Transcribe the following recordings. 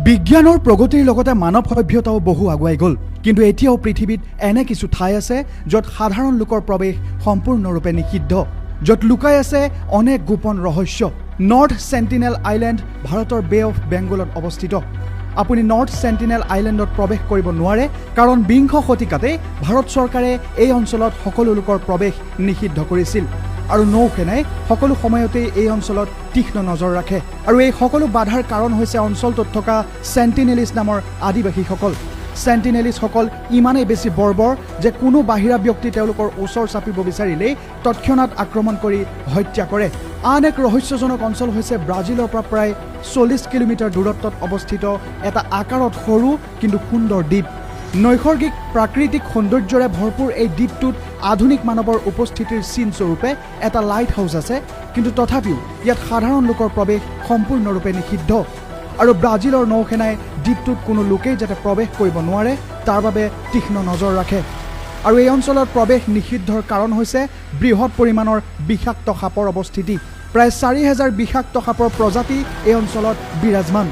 বিজ্ঞানৰ প্ৰগতিৰ লগতে মানৱ সভ্যতাও বহু আগুৱাই গ'ল, কিন্তু এতিয়াও পৃথিৱীত এনে কিছু ঠাই আছে য'ত সাধাৰণ লোকৰ প্ৰৱেশ সম্পূৰ্ণৰূপে নিষিদ্ধ, য'ত লুকাই আছে অনেক গোপন ৰহস্য। নৰ্থ চেণ্টিনেল আইলেণ্ড ভাৰতৰ বে অফ বেংগলত অৱস্থিত। আপুনি নৰ্থ চেণ্টিনেল আইলেণ্ডত প্ৰৱেশ কৰিব নোৱাৰে, কাৰণ ২০ শতিকাতে ভাৰত চৰকাৰে এই অঞ্চলত সকলো লোকৰ প্ৰৱেশ নিষিদ্ধ কৰিছিল আৰু নৌসেনাই সকলো সময়তে এই অঞ্চলত তীক্ষ্ণ নজৰ ৰাখে। আৰু এই সকলো বাধাৰ কাৰণ হৈছে অঞ্চলটোত থকা চেণ্টিনেলিছ নামৰ আদিবাসীসকল। চেণ্টিনেলিছসকল ইমানেই বেছি বৰ্বৰ যে কোনো বাহিৰা ব্যক্তি তেওঁলোকৰ ওচৰ চাপিব বিচাৰিলেই তৎক্ষণাৎ আক্ৰমণ কৰি হত্যা কৰে। আন এক ৰহস্যজনক অঞ্চল হৈছে ব্ৰাজিলৰ পৰা প্ৰায় ৪০ কিলোমিটাৰ দূৰত্বত অৱস্থিত এটা আকাৰত সৰু কিন্তু সুন্দৰ দ্বীপ। নৈসৰ্গিক প্ৰাকৃতিক সৌন্দৰ্যৰে ভৰপূৰ এই দ্বীপটোত আধুনিক মানৱৰ উপস্থিতিৰ চিনস্বৰূপে এটা লাইট হাউচ আছে, কিন্তু তথাপিও ইয়াত সাধাৰণ লোকৰ প্ৰৱেশ সম্পূৰ্ণৰূপে নিষিদ্ধ। আৰু ব্ৰাজিলৰ নৌসেনাই দ্বীপটোত কোনো লোকেই যাতে প্ৰৱেশ কৰিব নোৱাৰে তাৰ বাবে তীক্ষ্ণ নজৰ ৰাখে। আৰু এই অঞ্চলত প্ৰৱেশ নিষিদ্ধৰ কাৰণ হৈছে বৃহৎ পৰিমাণৰ বিষাক্ত সাপৰ অৱস্থিতি। প্ৰায় ৪০০০ বিষাক্ত সাপৰ প্ৰজাতি এই অঞ্চলত বিৰাজমান।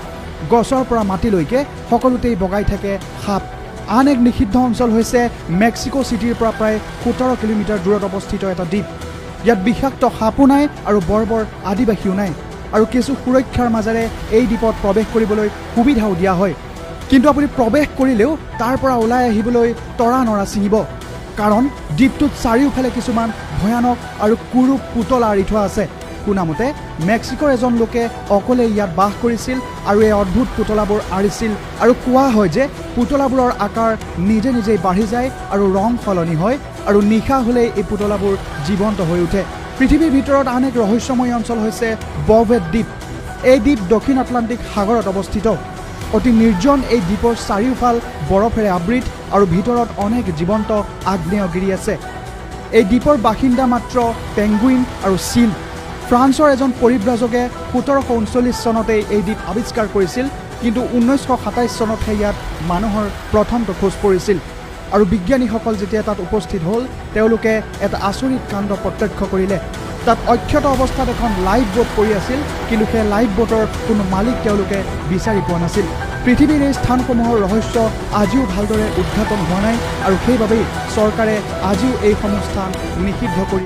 গছৰ পৰা মাটিলৈকে সকলোতেই বগাই থাকে সাপ। আন এক নিষিদ্ধ অঞ্চল হৈছে মেক্সিকো চিটিৰ পৰা প্ৰায় ১৭ কিলোমিটাৰ দূৰত অৱস্থিত এটা দ্বীপ। ইয়াত বিষাক্ত সাপো নাই আৰু বৰ্বৰ আদিবাসীও নাই, আৰু কিছু সুৰক্ষাৰ মাজেৰে এই দ্বীপত প্ৰৱেশ কৰিবলৈ সুবিধাও দিয়া হয়। কিন্তু আপুনি প্ৰৱেশ কৰিলেও তাৰ পৰা ওলাই আহিবলৈ তৰা নৰা ছিঙিব, কাৰণ দ্বীপটোত চাৰিওফালে কিছুমান ভয়ানক আৰু কুৰূপ পুতলা আঁৰি থোৱা আছে। শুনামতে মেক্সিকোৰ এজন লোকে অকলে ইয়াত বাস কৰিছিল আৰু এই অদ্ভুত পুতলাবোৰ আঁৰিছিল, আৰু কোৱা হয় যে পুতলাবোৰৰ আকাৰ নিজে নিজেই বাঢ়ি যায় আৰু ৰং সলনি হয়, আৰু নিশা হ'লেই এই পুতলাবোৰ জীৱন্ত হৈ উঠে। পৃথিৱীৰ ভিতৰত আন এক ৰহস্যময় অঞ্চল হৈছে বভেট দ্বীপ। এই দ্বীপ দক্ষিণ আটলাণ্টিক সাগৰত অৱস্থিত। অতি নিৰ্জন এই দ্বীপৰ চাৰিওফাল বৰফেৰে আবৃত আৰু ভিতৰত অনেক জীৱন্ত আগ্নেয়গিৰি আছে। এই দ্বীপৰ বাসিন্দা মাত্ৰ পেংগুইন আৰু চিল। ফ্ৰান্সৰ এজন পৰিব্ৰাজকে ১৭৩৯ চনতেই এই দ্বীপ আৱিষ্কাৰ কৰিছিল, কিন্তু ১৯২৭ চনতহে ইয়াত মানুহৰ প্ৰথমটো খোজ পৰিছিল। আৰু বিজ্ঞানীসকল যেতিয়া তাত উপস্থিত হ'ল, তেওঁলোকে এটা আচৰিত কাণ্ড প্ৰত্যক্ষ কৰিলে। তাত অক্ষত অৱস্থাত এখন লাইফ বোট পৰি আছিল, কিন্তু সেই লাইফ বোটৰ কোনো মালিক তেওঁলোকে বিচাৰি পোৱা নাছিল। পৃথিৱীৰ এই স্থানসমূহৰ ৰহস্য আজিও ভালদৰে উদ্ঘাটন হোৱা নাই, আৰু সেইবাবেই চৰকাৰে আজিও এইসমূহ স্থান নিষিদ্ধ কৰি